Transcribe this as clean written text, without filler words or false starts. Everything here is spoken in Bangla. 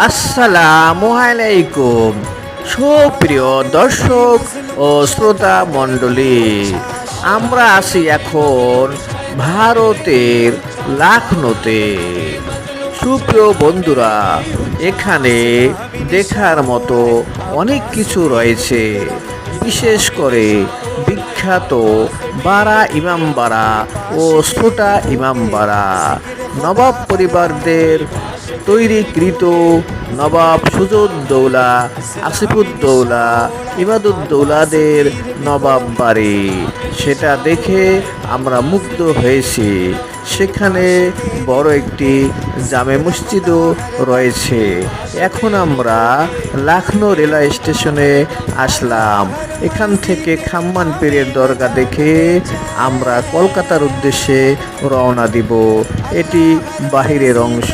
আসসালামু আলাইকুম, সুপ্রিয় দর্শক ও শ্রোতা মণ্ডলী। আমরা আছি এখন ভারতের লখনউতে। সুপ্রিয় বন্ধুরা, এখানে দেখার মতো অনেক কিছু রয়েছে। বিশেষ করে বিখ্যাত বারা ইমামবাড়া ও ছোটা ইমামবাড়া, নবাব পরিবারদের তৈরিকৃত নবাব সুজউদ্দৌলা, আসিফউদ্দৌলা, ইমাদউদ্দৌলাদের নবাব বাড়ি, সেটা দেখে আমরা মুগ্ধ হয়েছি। সেখানে বড় একটি জামে মসজিদও রয়েছে। এখন আমরা লখনউ রেলওয়ে স্টেশনে আসলাম। এখান থেকে খাম্মান পীরের দরগা দেখে আমরা কলকাতার উদ্দেশ্যে রওনা দিব। এটি বাহিরের অংশ।